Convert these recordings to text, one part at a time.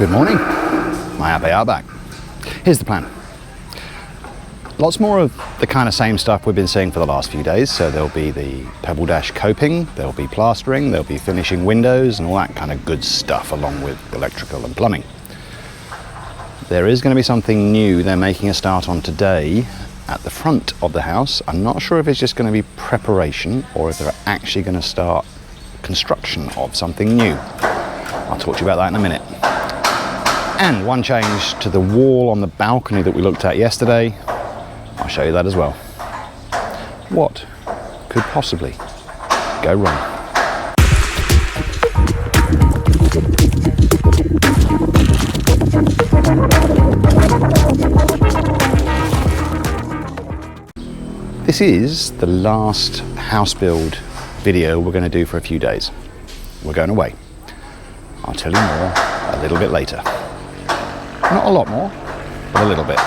Good morning, my Abe are back. Here's the plan. Lots more of the kind of same stuff we've been seeing for the last few days. So there'll be the pebble dash coping, there'll be plastering, there'll be finishing windows and all that kind of good stuff along with electrical and plumbing. There is going to be something new they're making a start on today at the front of the house. I'm not sure if it's just going to be preparation or if they're actually going to start construction of something new. I'll talk to you about that in a minute. And one change to the wall on the balcony that we looked at yesterday. I'll show you that as well. What could possibly go wrong? This is the last house build video we're going to do for a few days. We're going away. I'll tell you more a little bit later. Not a lot more, but a little bit.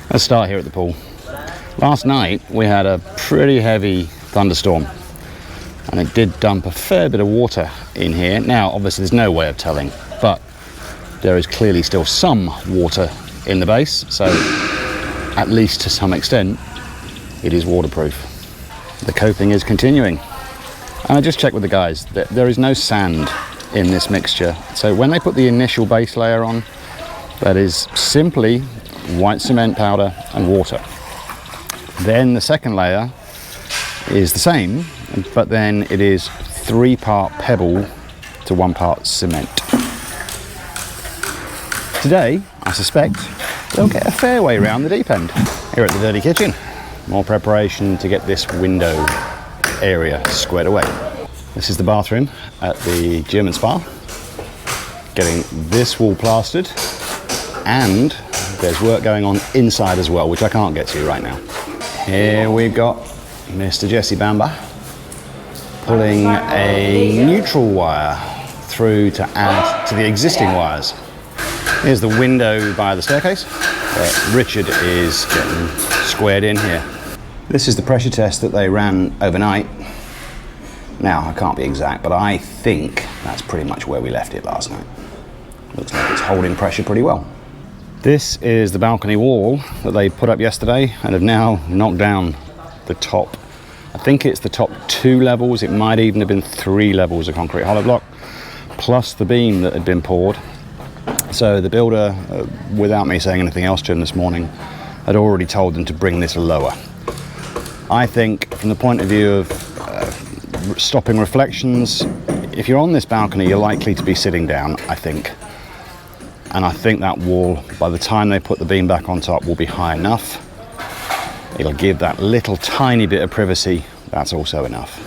Let's start here at the pool. Last night we had a pretty heavy thunderstorm and it did dump a fair bit of water in here. Now obviously there's no way of telling, but there is clearly still some water in the base, so at least to some extent it is waterproof. The coping is continuing, and I just checked with the guys that there is no sand in this mixture. So when they put the initial base layer on, that is simply white cement powder and water. Then the second layer is the same, but then it is 3-part pebble to 1 part cement. Today, I suspect they'll get a fair way around the deep end. Here at the dirty kitchen, more preparation to get this window area squared away. This is the bathroom at the German spa. Getting this wall plastered, and there's work going on inside as well, which I can't get to right now. Here we've got Mr. Jesse Bamba pulling a neutral wire through to add to the existing wires. Here's the window by the staircase. Richard is getting squared in here. This is the pressure test that they ran overnight. Now, I can't be exact, but I think that's pretty much where we left it last night. Looks like it's holding pressure pretty well. This is the balcony wall that they put up yesterday and have now knocked down the top. I think it's the top 2 levels. It might even have been 3 levels of concrete hollow block, plus the beam that had been poured. So the builder, without me saying anything else to him this morning, had already told them to bring this lower. I think from the point of view of stopping reflections, if you're on this balcony, you're likely to be sitting down, I think. And I think that wall, by the time they put the beam back on top, will be high enough. It'll give that little tiny bit of privacy. That's also enough.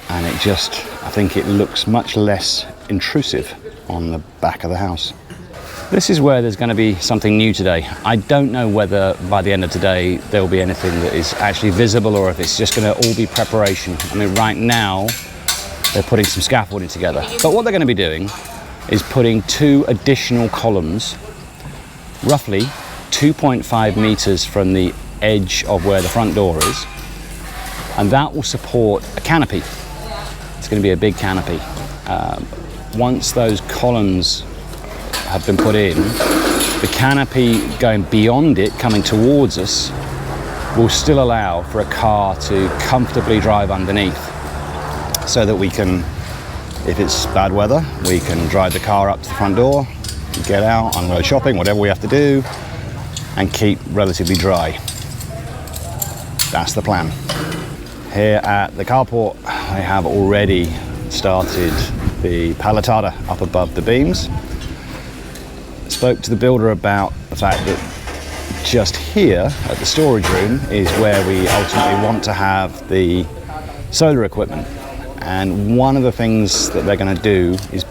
And it just, I think it looks much less intrusive on the back of the house. This is where there's going to be something new today. I don't know whether by the end of today there will be anything that is actually visible or if it's just going to all be preparation. I mean, right now they're putting some scaffolding together. But what they're going to be doing is putting 2 additional columns, roughly 2.5 meters from the edge of where the front door is, and that will support a canopy. It's going to be a big canopy. Once those columns have been put in, the canopy going beyond it, coming towards us, will still allow for a car to comfortably drive underneath, so that we can, if it's bad weather, we can drive the car up to the front door, get out, unload shopping, whatever we have to do, and keep relatively dry. That's the plan. Here at the carport, I have already started the palitada up above the beams. Spoke to the builder about the fact that just here at the storage room is where we ultimately want to have the solar equipment. And one of the things that they're going to do is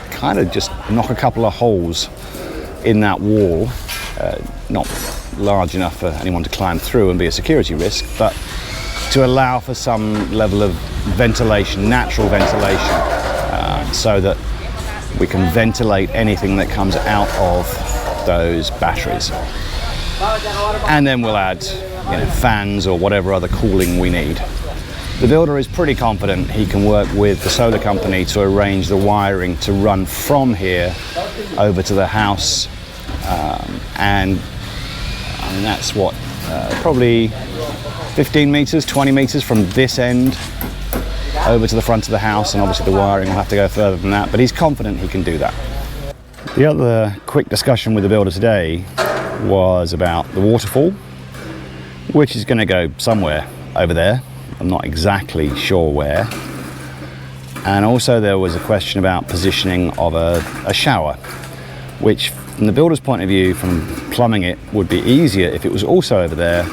kind of just knock a couple of holes in that wall, not large enough for anyone to climb through and be a security risk, but to allow for some level of ventilation, natural ventilation, so that we can ventilate anything that comes out of those batteries. And then we'll add fans or whatever other cooling we need. The builder is pretty confident he can work with the solar company to arrange the wiring to run from here over to the house, and I mean that's what, probably 15 meters, 20 meters from this end over to the front of the house, and obviously the wiring will have to go further than that, but he's confident he can do that. The other quick discussion with the builder today was about the waterfall, which is going to go somewhere over there. I'm not exactly sure where. And also there was a question about positioning of a shower, which from the builder's point of view, from plumbing it, would be easier if it was also over there.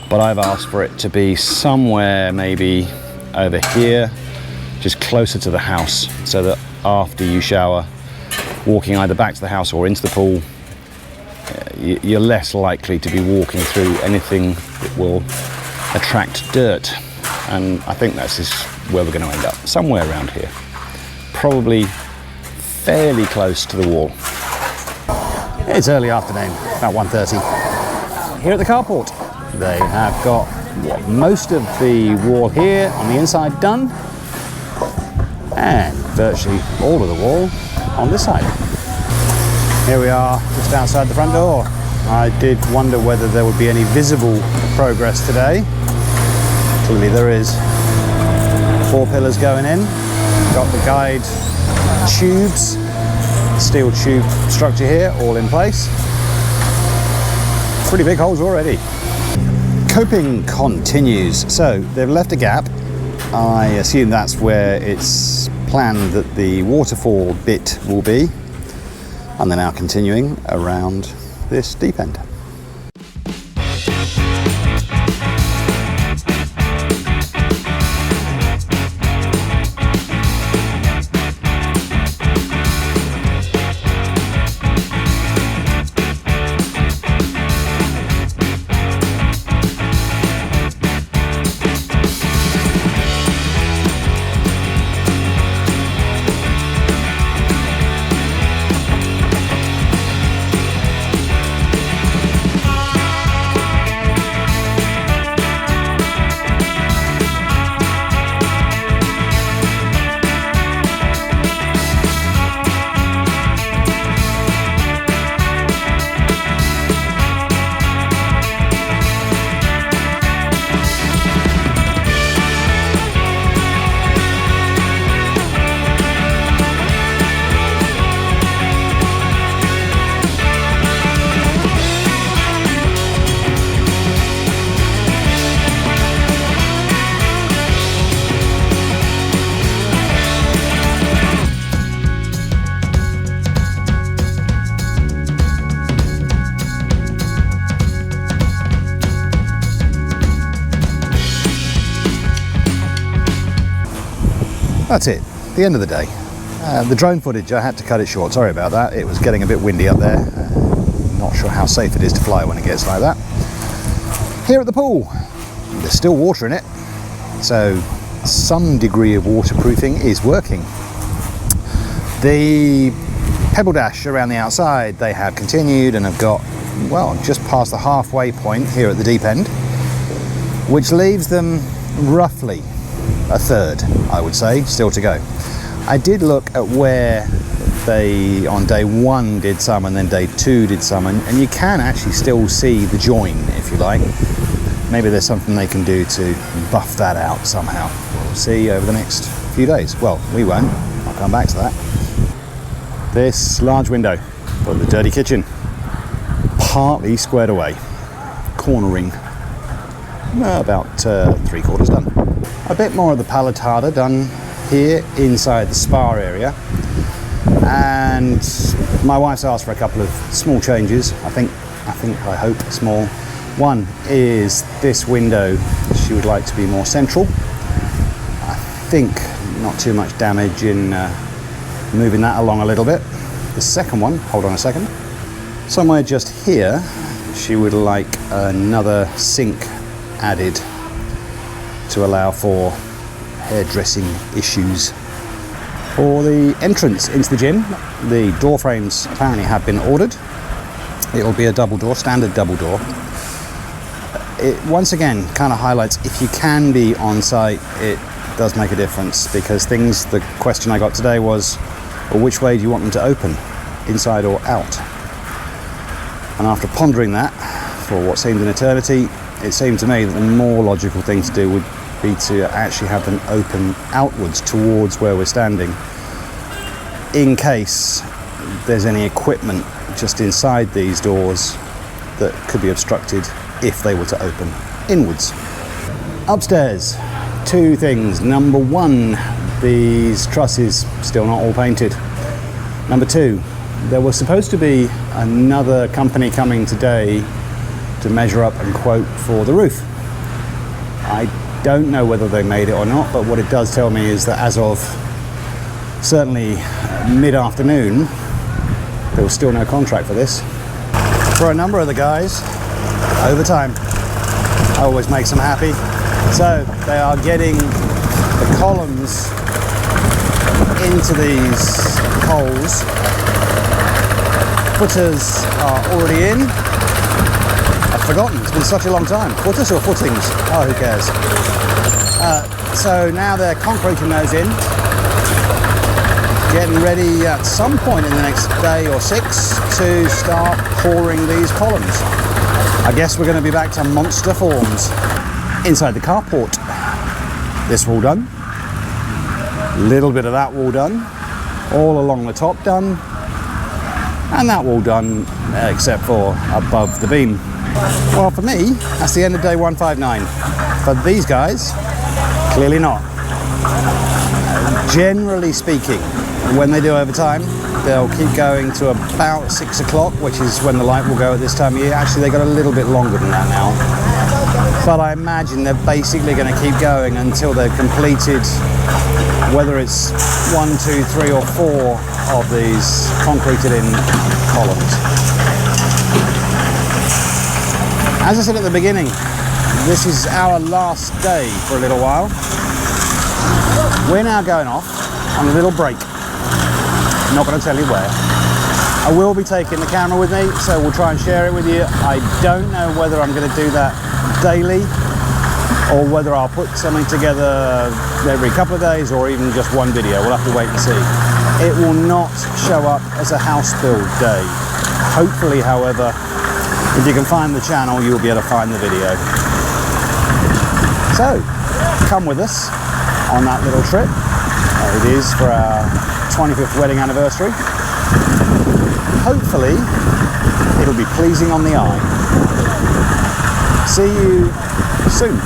But I've asked for it to be somewhere maybe over here, just closer to the house, so that after you shower, walking either back to the house or into the pool, you're less likely to be walking through anything that will attract dirt. And I think that's just where we're going to end up, somewhere around here, probably fairly close to the wall. It's early afternoon, about 1:30. Here at the carport, they have got most of the wall here on the inside done, and virtually all of the wall on this side. Here we are, just outside the front door. I did wonder whether there would be any visible progress today. Clearly there is. 4 pillars going in. Got the guide tubes, steel tube structure here, all in place. Pretty big holes already. Coping continues. So they've left a gap. I assume that's where it's planned that the waterfall bit will be. And they're now continuing around this deep end. That's it, the end of the day. The drone footage, I had to cut it short, sorry about that. It was getting a bit windy up there. Not sure how safe it is to fly when it gets like that. Here at the pool, there's still water in it, so some degree of waterproofing is working. The pebble dash around the outside, they have continued and have got, well, just past the halfway point here at the deep end, which leaves them roughly a third, I would say, still to go. I did look at where they, on day 1 did some and then day 2 did some, and you can actually still see the join, if you like. Maybe there's something they can do to buff that out somehow. We'll see over the next few days. Well, we won't. I'll come back to that. This large window for the dirty kitchen, partly squared away, cornering, about 3/4 done. A bit more of the palitada done here inside the spa area, and my wife's asked for a couple of small changes. I hope small. One is this window she would like to be more central. I think not too much damage in moving that along a little bit. The second one, hold on a second, somewhere just here she would like another sink added to allow for hairdressing issues. For the entrance into the gym, the door frames apparently have been ordered. It will be a double door, standard double door. it once again kind of highlights, if you can be on site, it does make a difference, because the question I got today was, well, which way do you want them to open, inside or out? And after pondering that for what seemed an eternity, it seemed to me that the more logical thing to do would be to actually have them open outwards towards where we're standing, in case there's any equipment just inside these doors that could be obstructed if they were to open inwards. Upstairs, two things. Number one, these trusses still not all painted. Number two, there was supposed to be another company coming today to measure up and quote for the roof. I don't know whether they made it or not, but what it does tell me is that as of certainly mid-afternoon, there was still no contract for this. For a number of the guys, overtime always makes them happy. So they are getting the columns into these holes. Footers are already in. I've forgotten, it's been such a long time. Footers or footings? Oh, who cares? So now they're concreting those in, getting ready at some point in the next day or six to start pouring these columns. I guess we're going to be back to monster forms. Inside the carport, this wall done, little bit of that wall done, all along the top done, and that wall done except for above the beam. Well, for me, that's the end of day 159. For these guys, clearly not. Generally speaking, when they do overtime, they'll keep going to about 6 o'clock, which is when the light will go at this time of year. Actually, they got a little bit longer than that now. But I imagine they're basically going to keep going until they've completed, whether it's 1, 2, 3 or 4 of these concreted in columns. As I said at the beginning, this is our last day for a little while. We're now going off on a little break. I'm not going to tell you where. I will be taking the camera with me, so we'll try and share it with you. I don't know whether I'm going to do that daily or whether I'll put something together every couple of days or even just one video. We'll have to wait and see. It will not show up as a house build day. Hopefully, however, if you can find the channel, you'll be able to find the video. So, come with us on that little trip. It is for our 25th wedding anniversary. Hopefully, it'll be pleasing on the eye. See you soon.